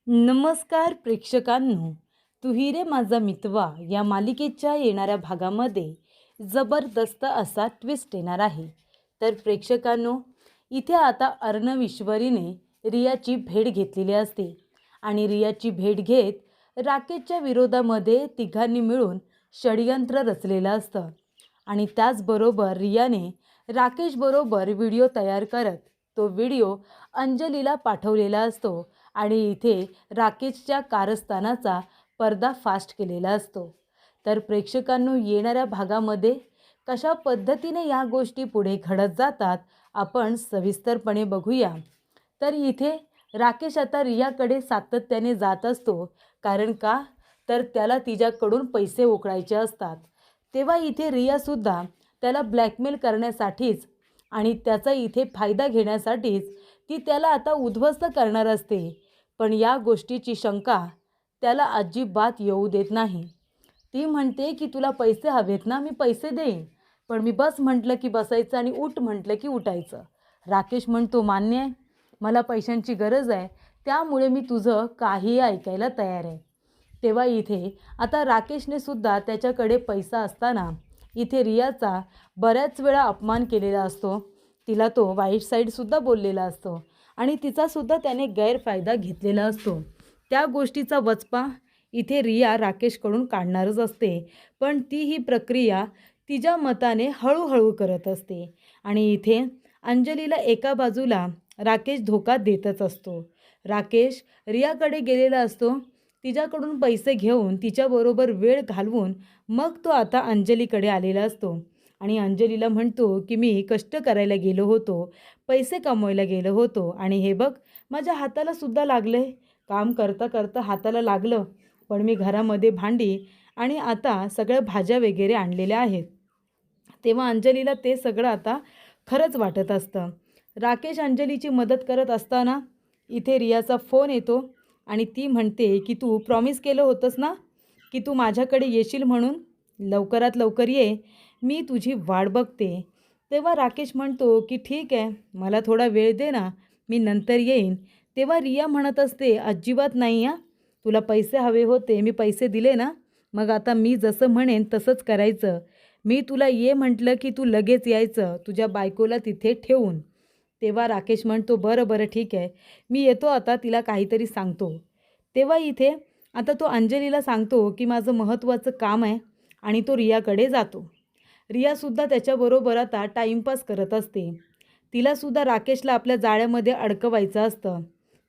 नमस्कार प्रेक्षकांनो, तू ही रे माझा मितवा या मालिकेच्या येणाऱ्या भागामध्ये जबरदस्त असा ट्विस्ट येणार आहे. तर प्रेक्षकांनो, इथे आता अर्णव ईश्वरीने रियाची भेट घेतलेली असते आणि रियाची भेट घेत राकेशच्या विरोधामध्ये तिघांनी मिळून षडयंत्र रचलेलं असतं आणि त्याचबरोबर रियाने राकेशबरोबर व्हिडिओ तयार करत तो व्हिडिओ अंजलीला पाठवलेला असतो आणि इथे राकेशच्या कारस्थानाचा पर्दाफाश केलेला असतो. तर प्रेक्षकांनो, येणाऱ्या भागामध्ये कशा पद्धतीने या गोष्टी पुढे घडत जातात आपण सविस्तरपणे बघूया. तर इथे राकेश आता रियाकडे सातत्याने जात असतो. कारण का, तर त्याला तिच्याकडून पैसे उकळायचे असतात. तेव्हा इथे रियासुद्धा त्याला ब्लॅकमेल करण्यासाठीच आणि त्याचा इथे फायदा घेण्यासाठीच ती त्याला आता उद्ध्वस्त करणार असते. पण या गोष्टीची शंका त्याला अजिबात येऊ देत नाही. ती म्हणते की तुला पैसे हवेत ना, मी पैसे देईन, पण मी बस म्हटलं की बसायचं आणि उठ म्हटलं की उठायचं. राकेश म्हणतो मान्य आहे, मला पैशांची गरज आहे, त्यामुळे मी तुझं काहीही ऐकायला तयार आहे. तेव्हा इथे आता राकेशने सुद्धा त्याच्याकडे पैसा असताना इथे रियाचा बऱ्याच वेळा अपमान केलेला असतो. तिला तो वाईट साईडसुद्धा बोललेला असतो आणि तिचासुद्धा त्याने गैरफायदा घेतलेला असतो. त्या गोष्टीचा वचपा इथे रिया राकेशकडून काढणारच असते. पण ती ही प्रक्रिया तिच्या मताने हळूहळू करत असते आणि इथे अंजलीला एका बाजूला राकेश धोका देतच असतो. राकेश रियाकडे गेलेला असतो, तिच्याकडून पैसे घेऊन तिच्याबरोबर वेळ घालवून मग तो आता अंजलीकडे आलेला असतो आणि अंजलीला म्हणतो की मी कष्ट करायला गेलो होतो, पैसे कमवायला गेलो होतो आणि हे बघ माझ्या हाताला सुद्धा लागलं आहे. काम करता करता हाताला लागलं, पण मी घरामध्ये भांडी आणि आता सगळ्या भाज्या वगैरे आणलेल्या आहेत. तेव्हा अंजलीला ते सगळं आता खरंच वाटत असतं. राकेश अंजलीची मदत करत असताना इथे रियाचा फोन येतो आणि ती म्हणते की तू प्रॉमिस केलं होतंस ना की तू माझ्याकडे येशील म्हणून, लवकरात लवकर ये, मी तुझी वाट बघते. तेव्हा राकेश म्हणतो की ठीक आहे, मला थोडा वेळ दे ना, मी नंतर येईन. तेव्हा रिया म्हणत असते अजिबात नाही हां, तुला पैसे हवे होते, मी पैसे दिले ना, मग आता मी जसं म्हणेन तसंच करायचं. मी तुला ये म्हटलं की तू लगेच यायचं, तुझ्या बायकोला तिथे ठेवून. तेव्हा राकेश म्हणतो बरं बरं ठीक आहे, मी येतो आता, तिला काहीतरी सांगतो. तेव्हा इथे आता तो अंजलीला सांगतो की माझं महत्त्वाचं काम आहे आणि तो रियाकडे जातो. रियासुद्धा त्याच्याबरोबर आता टाईमपास करत असते. तिलासुद्धा राकेशला आपल्या जाळ्यामध्ये अडकवायचं असतं.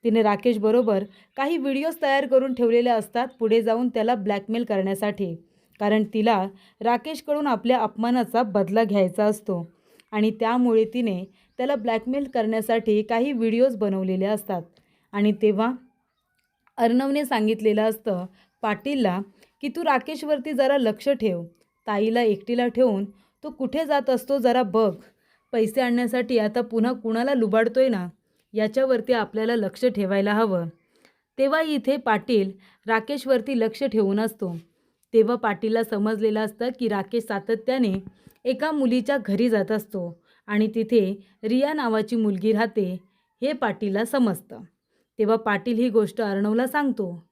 तिने राकेशबरोबर काही व्हिडिओज तयार करून ठेवलेले असतात पुढे जाऊन त्याला ब्लॅकमेल करण्यासाठी. कारण तिला राकेशकडून आपल्या अपमानाचा बदला घ्यायचा असतो आणि त्यामुळे तिने त्याला ब्लॅकमेल करण्यासाठी काही व्हिडिओज बनवलेले असतात. आणि तेव्हा अर्णवने सांगितलेलं असतं पाटीलला की तू राकेशवरती जरा लक्ष ठेव, ताईला एकटीला ठेवून तो कुठे जात असतो जरा बघ, पैसे आणण्यासाठी आता पुन्हा कुणाला लुबाडतोय ना, याच्यावरती आपल्याला लक्ष ठेवायला हवं. तेव्हा इथे पाटील राकेशवरती लक्ष ठेवून असतो. तेव्हा पाटीलला समजलेलं असतं की राकेश सातत्याने एका मुलीच्या घरी जात असतो आणि तिथे रिया नावाची मुलगी राहते, हे पाटीलला समजतं. तेव्हा पाटील ही गोष्ट अर्णवला सांगतो.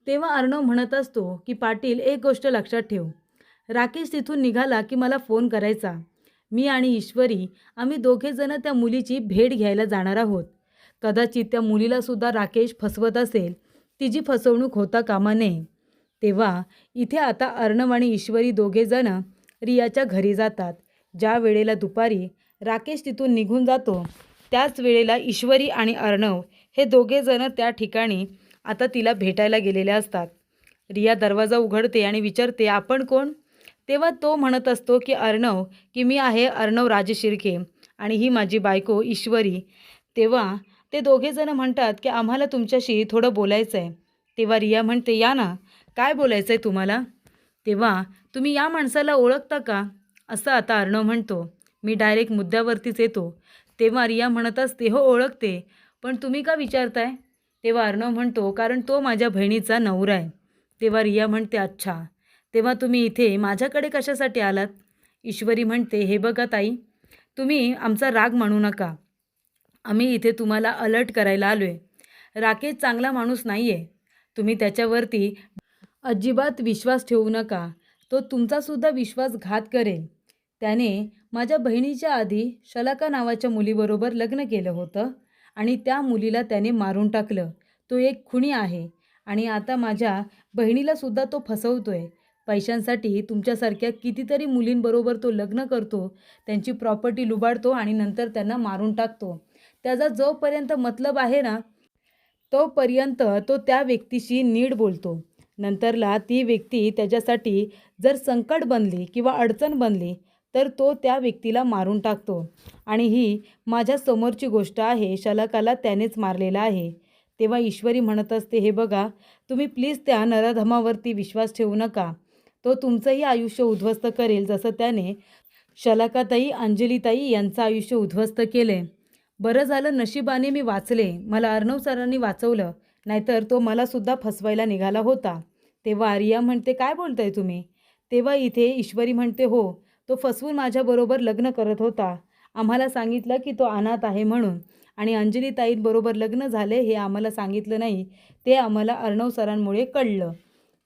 तेव्हा अर्णव म्हणत असतो की पाटील, एक गोष्ट लक्षात ठेव, राकेश तिथून निघाला की मला फोन करायचा. मी आणि ईश्वरी आम्ही दोघेजणं त्या मुलीची भेट घ्यायला जाणार आहोत. कदाचित त्या मुलीलासुद्धा राकेश फसवत असेल, तिची फसवणूक होता कामा नये. तेव्हा इथे आता अर्णव आणि ईश्वरी दोघेजणं रियाच्या घरी जातात. ज्या वेळेला दुपारी राकेश तिथून निघून जातो, त्याच वेळेला ईश्वरी आणि अर्णव हे दोघेजणं त्या ठिकाणी आता तिला भेटायला गेलेले असतात. रिया दरवाजा उघडते आणि विचारते आपण कोण? तेव्हा तो म्हणत असतो की अर्णव, की मी आहे अर्णव राजशिर्के आणि ही माझी बायको ईश्वरी. तेव्हा ते दोघेजणं म्हणतात की आम्हाला तुमच्याशी थोडं बोलायचं आहे. तेव्हा रिया म्हणते या ना, काय बोलायचं आहे तुम्हाला? तेव्हा तुम्ही या माणसाला ओळखता का? असं आता अर्णव म्हणतो. मी डायरेक्ट मुद्द्यावरतीच येतो. तेव्हा रिया म्हणत असते हो ओळखते, पण तुम्ही का विचारताय? तेव्हा अर्णव म्हणतो कारण तो माझ्या बहिणीचा नवरा आहे. तेव्हा रिया म्हणते अच्छा, तेव्हा तुम्ही इथे माझ्याकडे कशासाठी आलात? ईश्वरी म्हणते हे बघा ताई, तुम्ही आमचा राग मानू नका, आम्ही इथे तुम्हाला अलर्ट करायला आलो आहे. राकेश चांगला माणूस नाही आहे तुम्ही त्याच्यावरती अजिबात विश्वास ठेवू नका. तो तुमचासुद्धा विश्वासघात करेल. त्याने माझ्या बहिणीच्या आधी शलाका नावाच्या मुलीबरोबर लग्न केलं होतं आणि त्या मुलीला त्याने मारून टाकलं. तो एक खुनी आहे आणि आता माझ्या बहिणीलासुद्धा तो फसवतोय. पैशांसाठी तुमच्यासारख्या कितीतरी मुलींबरोबर तो लग्न करतो, त्यांची प्रॉपर्टी लुबाडतो आणि नंतर त्यांना मारून टाकतो. त्याचा जोपर्यंत मतलब आहे ना, तोपर्यंत तो त्या व्यक्तीशी नीट बोलतो. नंतरला ती व्यक्ती त्याच्यासाठी जर संकट बनली किंवा अडचण बनली, तर तो त्या व्यक्तीला मारून टाकतो. आणि ही माझ्या समोरची गोष्ट आहे. शलाकाला त्यानेच मारलेला आहे. तेव्हा ईश्वरी म्हणत असते, हे बघा, तुम्ही प्लीज त्या नराधमावरती विश्वास ठेवू नका. तो तुमचंही आयुष्य उद्ध्वस्त करेल, जसं त्याने शलाकाताई, अंजलीताई यांचं आयुष्य उद्ध्वस्त केले. बरं झालं नशिबाने मी वाचले. मला अर्णव सरांनी वाचवलं, नाहीतर तो मलासुद्धा फसवायला निघाला होता. तेव्हा आर्या म्हणते, काय बोलताय तुम्ही? तेव्हा इथे ईश्वरी म्हणते, हो, तो फसवून माझ्याबरोबर लग्न करत होता. आम्हाला सांगितलं की तो अनाथ आहे म्हणून, आणि अंजलीताईंबरोबर लग्न झाले हे आम्हाला सांगितलं नाही. ते आम्हाला अर्णव सरांमुळे कळलं.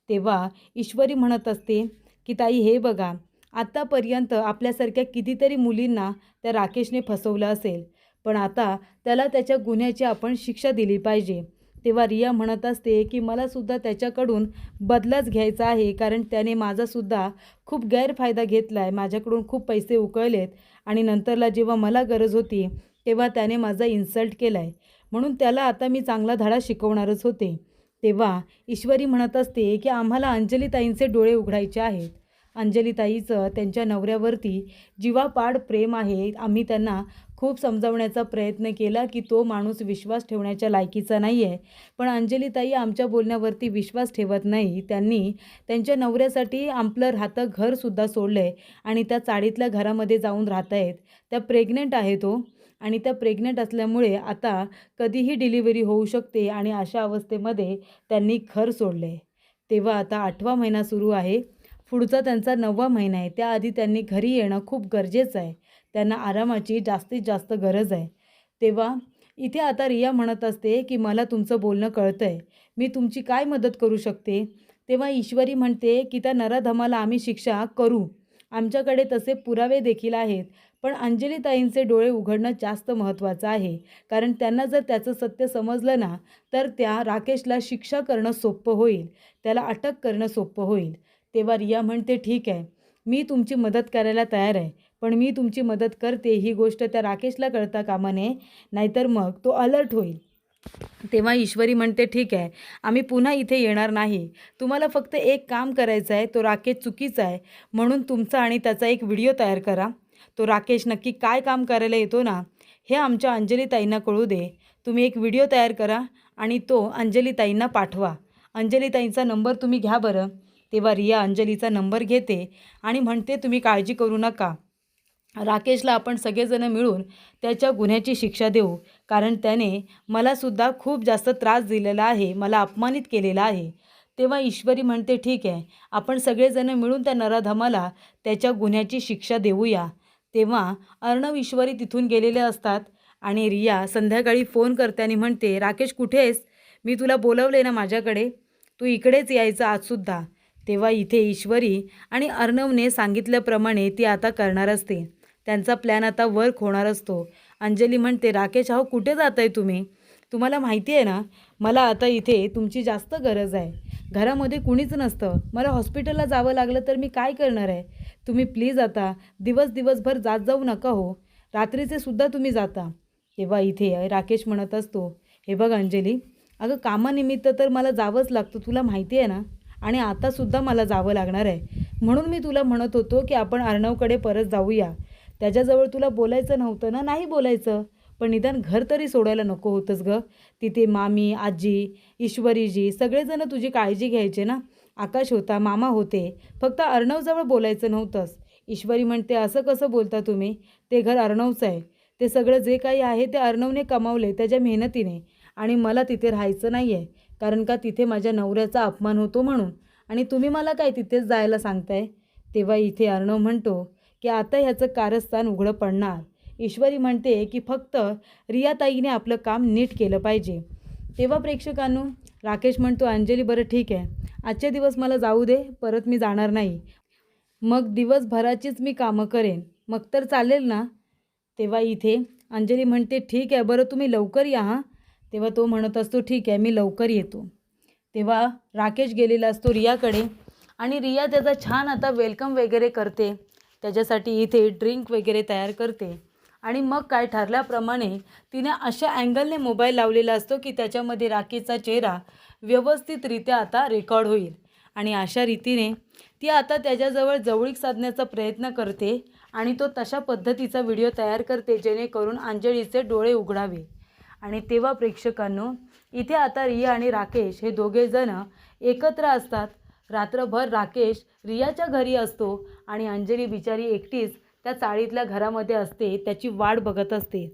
तेव्हा ईश्वरी म्हणत असते की ताई, हे बघा, आत्तापर्यंत आपल्यासारख्या कितीतरी मुलींना त्या राकेशने फसवलं असेल, पण आता त्याला त्याच्या गुन्ह्याची आपण शिक्षा दिली पाहिजे. तेव्हा रिया म्हणत असते की मलासुद्धा त्याच्याकडून बदलाच घ्यायचा आहे, कारण त्याने माझासुद्धा खूप गैरफायदा घेतला आहे. माझ्याकडून खूप पैसे उकळलेत आणि नंतरला जेव्हा मला गरज होती तेव्हा त्याने माझा इन्सल्ट केला आहे. म्हणून त्याला आता मी चांगला धडा शिकवणारच होते. तेव्हा ईश्वरी म्हणत असते की आम्हाला अंजलीताईंचे डोळे उघडायचे आहेत. अंजलीताईचं त्यांच्या नवऱ्यावरती जीवापाड प्रेम आहे. आम्ही त्यांना खूप समजावण्याचा प्रयत्न केला की तो माणूस विश्वास ठेवण्याच्या लायकीचा नाही आहे. पण अंजलीताई आमच्या बोलण्यावरती विश्वास ठेवत नाही. त्यांनी त्यांच्या नवऱ्यासाठी आपलं राहतं घरसुद्धा सोडलं आहे आणि त्या चाळीतल्या घरामध्ये जाऊन राहत आहेत. त्या प्रेग्नंट आहे तो, आणि त्या प्रेग्नंट असल्यामुळे आता कधीही डिलिव्हरी होऊ शकते आणि अशा अवस्थेमध्ये त्यांनी घर सोडलं आहे. तेव्हा आता 8वा महिना सुरू आहे. पुढचा त्यांचा 9वा महिना आहे. त्याआधी त्यांनी घरी येणं खूप गरजेचं आहे. त्यांना आरामाची जास्तीत जास्त गरज आहे. तेव्हा इथे आता रिया म्हणत असते की मला तुमचं बोलणं कळतं आहे. मी तुमची काय मदत करू शकते? तेव्हा ईश्वरी म्हणते की त्या नराधमाला आम्ही शिक्षा करू. आमच्याकडे तसे पुरावे देखील आहेत. पण अंजलीताईंचे डोळे उघडणं जास्त महत्त्वाचं आहे. कारण त्यांना जर त्याचं सत्य समजलं ना, तर त्या राकेशला शिक्षा करणं सोपं होईल. त्याला अटक करणं सोपं होईल. तेव्हा रिया म्हणते, ठीक आहे, मी तुमची मदत करायला तयार आहे. पण मी तुमची मदत करते ही गोष्ट त्या राकेशला कळता कामा नये, नाहीतर मग तो अलर्ट होईल. तेव्हा ईश्वरी म्हणते, ठीक आहे, आम्ही पुन्हा इथे येणार नाही. तुम्हाला फक्त एक काम करायचं आहे. तो राकेश चुकीचा आहे म्हणून तुमचा आणि त्याचा एक व्हिडिओ तयार करा. तो राकेश नक्की काय काम करायला येतो ना, हे आमच्या अंजलीताईंना कळू दे. तुम्ही एक व्हिडिओ तयार करा आणि तो अंजलीताईंना पाठवा. अंजलीताईंचा नंबर तुम्ही घ्या बरं. तेव्हा रिया अंजलीचा नंबर घेते आणि म्हणते, तुम्ही काळजी करू नका. राकेशला आपण सगळेजण मिळून त्याच्या गुन्ह्याची शिक्षा देऊ. कारण त्याने मलासुद्धा खूप जास्त त्रास दिलेला आहे, मला अपमानित केलेला आहे. तेव्हा ईश्वरी म्हणते, ठीक आहे, आपण सगळेजण मिळून त्या नराधमाला त्याच्या गुन्ह्याची शिक्षा देऊया. तेव्हा अर्णव, ईश्वरी तिथून गेलेले असतात आणि रिया संध्याकाळी फोन करते आणि म्हणते, राकेश कुठे आहेस? मी तुला बोलवले ना माझ्याकडे, तू इकडेच यायचं आजसुद्धा. तेव्हा इथे ईश्वरी आणि अर्णवने सांगितल्याप्रमाणे ती आता करणार असते. त्यांचा प्लॅन आता वर्क होणार असतो. अंजली म्हणते, राकेश अहो, कुठे जात आहे तुम्ही? तुम्हाला माहिती आहे ना, मला आता इथे तुमची जास्त गरज आहे. घरामध्ये कुणीच नसतं. मला हॉस्पिटलला जावं लागलं तर मी काय करणार आहे? तुम्ही प्लीज आता दिवसभर जात जाऊ नका हो. रात्रीचे सुद्धा तुम्ही जाता. तेव्हा इथे राकेश म्हणत असतो, हे बघ अंजली, अगं कामानिमित्त तर मला जावंच लागतं, तुला माहिती आहे ना, आणि आतासुद्धा मला जावं लागणार आहे. म्हणून मी तुला म्हणत होतो की आपण अर्णवकडे परत जाऊया. त्याच्याजवळ तुला बोलायचं नव्हतं ना, नाही बोलायचं, पण निदान घर तरी सोडायला नको होतंस गं. तिथे मामी, आजी, ईश्वरीजी सगळेजण तुझी काळजी घ्यायचे ना. आकाश होता, मामा होते, फक्त अर्णवजवळ बोलायचं नव्हतंस. ईश्वरी म्हणते, असं कसं बोलता तुम्ही? ते घर अर्णवचं आहे. ते सगळं जे काही आहे ते अर्णवने कमावले त्याच्या मेहनतीने, आणि मला तिथे राहायचं नाही आहे. कारण का तिथे माझ्या नवऱ्याचा अपमान होतो म्हणून. आणि तुम्ही मला काय तिथेच जायला सांगताय? तेव्हा इथे अर्णव म्हणतो की आता ह्याचं कारस्थान उघडं पडणार. ईश्वरी म्हणते की फक्त रियाताईने आपलं काम नीट केलं पाहिजे. तेव्हा प्रेक्षकांनो, राकेश म्हणतो, अंजली बरं ठीक आहे, आजचे दिवस मला जाऊ दे, परत मी जाणार नाही. मग दिवसभराचीच मी कामं करेन, मग तर चालेल ना? तेव्हा इथे अंजली म्हणते, ठीक आहे, बरं तुम्ही लवकर या हां. तेव्हा तो म्हणत असतो, ठीक आहे, मी लवकर येतो. तेव्हा राकेश गेलेला असतो रियाकडे आणि रिया त्याचा छान आता वेलकम वगैरे करते. त्याच्यासाठी इथे ड्रिंक वगैरे तयार करते आणि मग काय ठरल्याप्रमाणे तिने अशा अँगलने मोबाईल लावलेला असतो की त्याच्यामध्ये राकेशचा चेहरा व्यवस्थितरित्या आता रेकॉर्ड होईल. आणि अशा रीतीने ती आता त्याच्याजवळ जवळीक साधण्याचा प्रयत्न करते आणि तो तशा पद्धतीचा व्हिडिओ तयार करते जेणेकरून अंजलीचे डोळे उघडावे. आणि तेव्हा प्रेक्षकांनो, इथे आता रिया आणि राकेश हे दोघेजण एकत्र असतात. रात्रभर राकेश रियाच्या घरी असतो आणि अंजली बिचारी एकटीच त्या चाळीतल्या घरामध्ये असते, त्याची वाट बघत असते.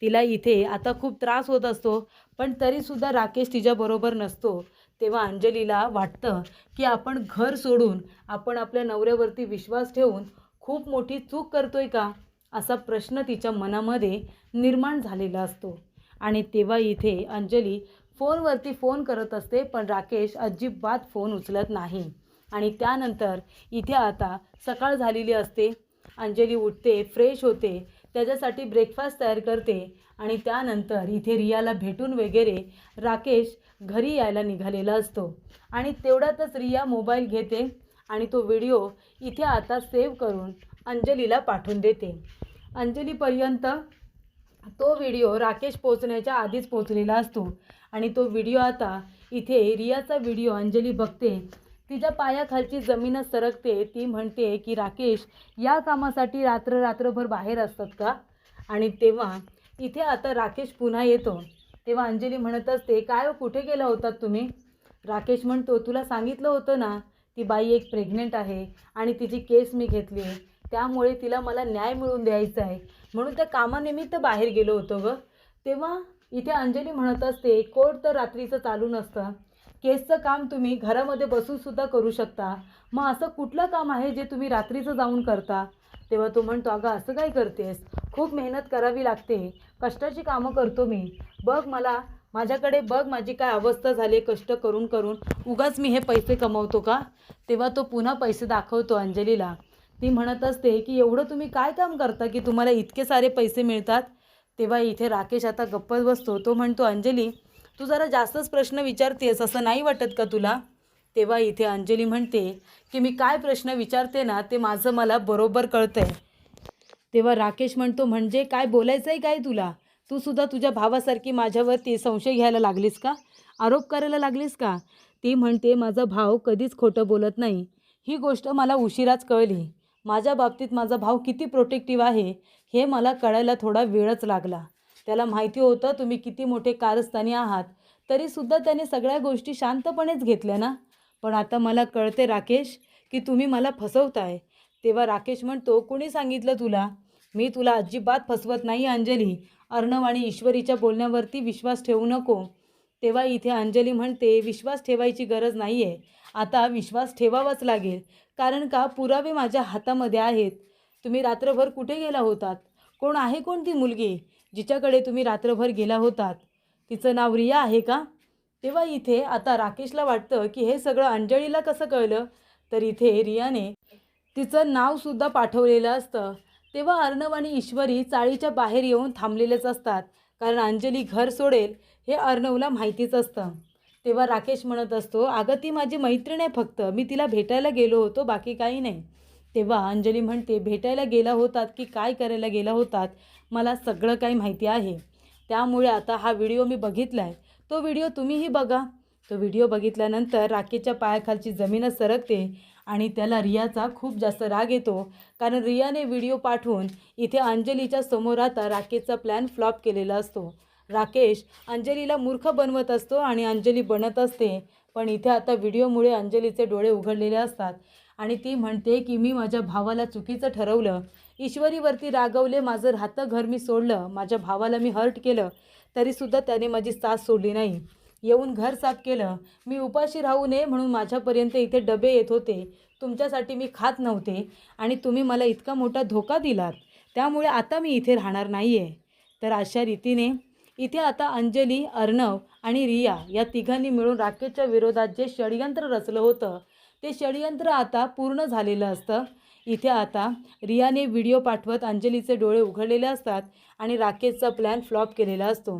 तिला इथे आता खूप त्रास होत असतो, पण तरीसुद्धा राकेश तिच्याबरोबर नसतो. तेव्हा अंजलीला वाटतं की आपण घर सोडून आपण आपल्या नवऱ्यावरती विश्वास ठेवून खूप मोठी चूक करतोय का, असा प्रश्न तिच्या मनामध्ये निर्माण झालेला असतो. आणि तेव्हा इथे अंजली फोनवरती फोन करत असते, पण राकेश अजिबात फोन उचलत नाही. आणि त्यानंतर इथे आता सकाळ झालेली असते. अंजली उठते, फ्रेश होते, त्याच्यासाठी ब्रेकफास्ट तयार करते आणि त्यानंतर इथे रियाला भेटून वगैरे राकेश घरी यायला निघालेला असतो. आणि तेवढ्यातच रिया मोबाईल घेते आणि तो व्हिडिओ इथे आता सेव्ह करून अंजलीला पाठवून देते. अंजलीपर्यंत तो व्हिडिओ राकेश पोचण्याच्या आधीच पोचलेला असतो आणि तो व्हिडिओ आता इथे रियाचा व्हिडिओ अंजली बघते. तिच्या पायाखालची जमीनच सरकते. ती म्हणते की राकेश या कामासाठी रात्रभर बाहेर असतात का? आणि तेव्हा इथे आता राकेश पुन्हा येतो. तेव्हा अंजली म्हणत असते, काय हो, कुठे गेला होतात तुम्ही? राकेश म्हणतो, तुला सांगितलं होतं ना, ती बाई एक प्रेग्नेंट आहे आणि तिची केस मी घेतली आहे, त्यामुळे तिला मला न्याय मिळवून द्यायचा आहे, म्हणून त्या कामानिमित्त बाहेर गेलो होतो गं. तेव्हा इथे अंजली म्हणत असते, कोर्ट तर रात्रीचं चालू नसतं, केसचं काम तुम्ही घरामध्ये बसूनसुद्धा करू शकता, मग असं कुठलं काम आहे जे तुम्ही रात्रीचं जाऊन करता? तेव्हा तो म्हणतो, अगं असं काय करतेस, खूप मेहनत करावी लागते, कष्टाची कामं करतो मी, बघ मला, माझ्याकडे बघ माझी काय अवस्था झाली, कष्ट करून करून उगाच मी हे पैसे कमवतो का? तेव्हा तो पुन्हा पैसे दाखवतो अंजलीला. ती म्हणत असते की एवढं तुम्ही काय काम करता की तुम्हाला इतके सारे पैसे मिळतात? तेव्हा इथे राकेश आता गप्प बसतो. तो म्हणतो, अंजली तू जरा जास्तच प्रश्न विचारतेस, असं नाही वाटत का तुला? तेव्हा इथे अंजली म्हणते की मी काय प्रश्न विचारते ना ते माझं मला बरोबर कळतंय. तेव्हा राकेश म्हणतो, म्हणजे काय बोलायचं आहे काय तुला? तू सुद्धा तुझ्या भावासारखी माझ्यावरती संशय घ्यायला लागलीस का, आरोप करायला लागलीस का? ती म्हणते, माझा भाव कधीच खोटं बोलत नाही, ही गोष्ट मला उशिराच कळली. माझ्या बाबतीत माझा भाव किती प्रोटेक्टिव्ह आहे हे मला कळायला थोडा वेळच लागला. त्याला माहिती होतं तुम्ही किती मोठे कारस्थानी आहात, तरीसुद्धा त्याने सगळ्या गोष्टी शांतपणेच घेतल्या ना. पण आता मला कळते राकेश की तुम्ही मला फसवताय. तेव्हा राकेश म्हणतो, कुणी सांगितलं तुला? मी तुला अजिबात फसवत नाही अंजली. अर्णव आणि ईश्वरीच्या बोलण्यावरती विश्वास ठेवू नको. तेव्हा इथे अंजली म्हणते, विश्वास ठेवायची गरज नाही आहे, आता विश्वास ठेवावाच लागेल, कारण का पुरावे माझ्या हातामध्ये आहेत. तुम्ही रात्रभर कुठे गेला होतात? कोण आहे कोण ती मुलगी जिच्याकडे तुम्ही रात्रभर गेला होतात? तिचं नाव रिया आहे का? तेव्हा इथे आता राकेशला वाटतं की हे सगळं अंजलीला कसं कळलं, तर इथे रियाने तिचं नावसुद्धा पाठवलेलं असतं. तेव्हा अर्णव आणि ईश्वरी चाळीच्या बाहेर येऊन थांबलेलेच असतात, कारण अंजली घर सोडेल हे अर्णवला माहितीच असतं. तेव्हा राकेश म्हणत असतो, अगं ती माझी मैत्रीण आहे, फक्त मी तिला भेटायला गेलो होतो, बाकी काही नाही. तेव्हा अंजली म्हणते, भेटायला गेला होतात की काय करायला गेला होतात, मला सगळं काही माहिती आहे. त्यामुळे आता हा व्हिडिओ मी बघितला आहे, तो व्हिडिओ तुम्हीही बघा. तो व्हिडिओ बघितल्यानंतर राकेशच्या पायाखालची जमीनच सरकते आणि त्याला रियाचा खूप जास्त राग येतो, कारण रियाने व्हिडिओ पाठवून इथे अंजलीच्या समोर आता राकेशचा प्लॅन फ्लॉप केलेला असतो. राकेश अंजलीला मूर्ख बनवत असतो आणि अंजली बनत असते, पण इथे आता व्हिडिओमुळे अंजलीचे डोळे उघडलेले असतात आणि ती म्हणते की मी माझ्या भावाला चुकीचं ठरवलं, ईश्वरीवरती रागवले, माझं राहतं घर मी सोडलं, माझ्या भावाला मी हर्ट केलं, तरीसुद्धा त्याने माझी साथ सोडली नाही, येऊन घर साफ केलं, मी उपाशी राहू नये म्हणून माझ्यापर्यंत इथे डबे येत होते, तुमच्यासाठी मी खात नव्हते आणि तुम्ही मला इतका मोठा धोका दिलात, त्यामुळे आता मी इथे राहणार नाही आहे. तर अशा रीतीने इथे आता अंजली, अर्णव आणि रिया या तिघांनी मिळून राकेशच्या विरोधात जे षडयंत्र रचलं होतं ते षडयंत्र आता पूर्ण झालेलं असतं. इथे आता रियाने व्हिडिओ पाठवत अंजलीचे डोळे उघडलेले असतात आणि राकेशचा प्लॅन फ्लॉप केलेला असतो.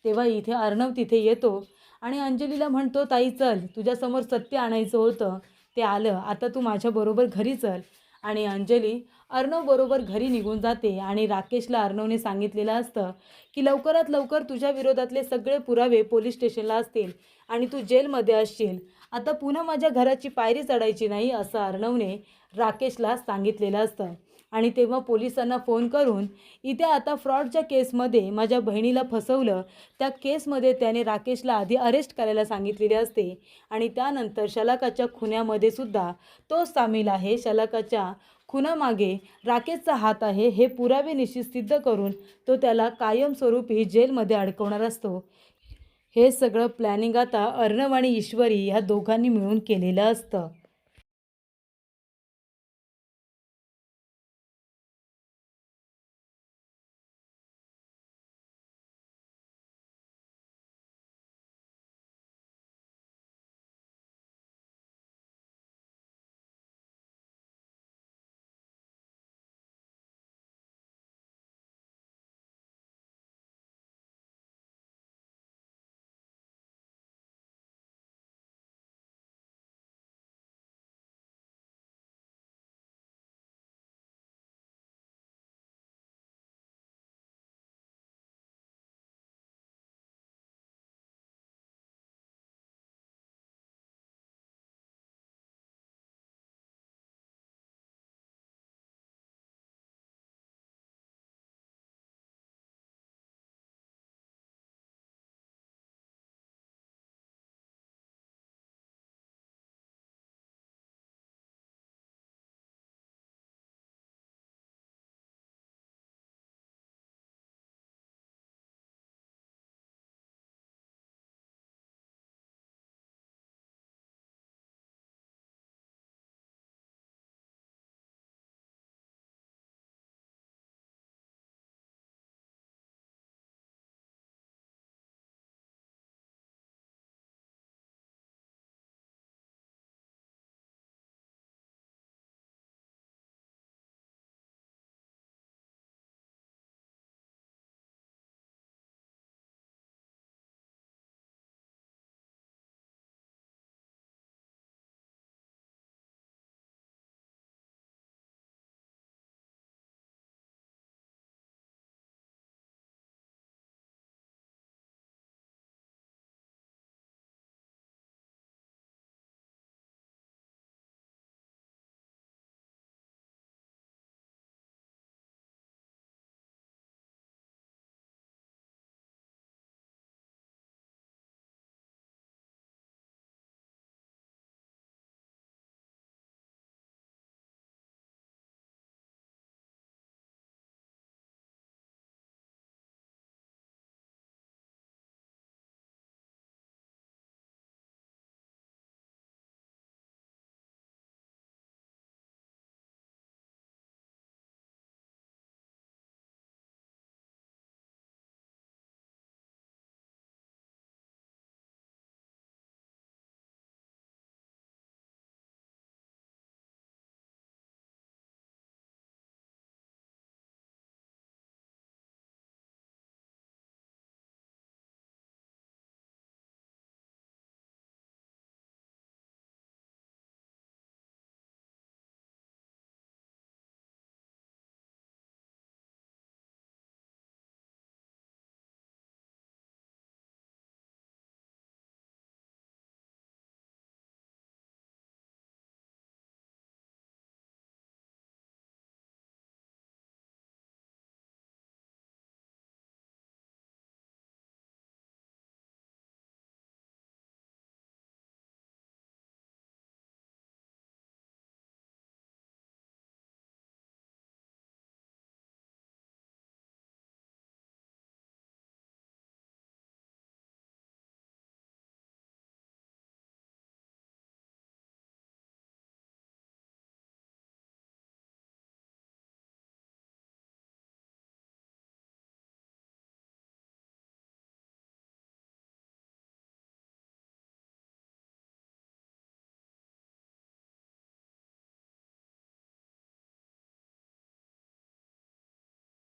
तेव्हा इथे अर्णव तिथे येतो आणि अंजलीला म्हणतो, ताई चल, तुझ्यासमोर सत्य आणायचं होतं, ते आलं, आता तू माझ्याबरोबर घरी चल. आणि अंजली अर्णवबरोबर घरी निघून जाते आणि राकेशला अर्णवने सांगितलेलं असतं की लवकरात लवकर तुझ्या विरोधातले सगळे पुरावे पोलीस स्टेशनला असतील आणि तू जेलमध्ये असशील, आता पुन्हा माझ्या घराची पायरी चढायची नाही, असं अर्णवने राकेशला सांगितलेलं असतं. आणि तेव्हा पोलिसांना फोन करून इथे आता फ्रॉडच्या केसमध्ये माझ्या बहिणीला फसवलं, त्या केसमध्ये त्याने राकेशला आधी अरेस्ट करायला सांगितलेले असते आणि त्यानंतर शलाकाच्या खुन्यामध्ये सुद्धा तो सामील आहे. शलाकाच्या खुनामागे राकेशचा हात आहे हे पुरावे निश्चित सिद्ध करून तो त्याला कायमस्वरूपी जेलमध्ये अडकवणार असतो. हे सगळं प्लॅनिंग आता अर्णव आणि ईश्वरी ह्या दोघांनी मिळून केलेलं असतं.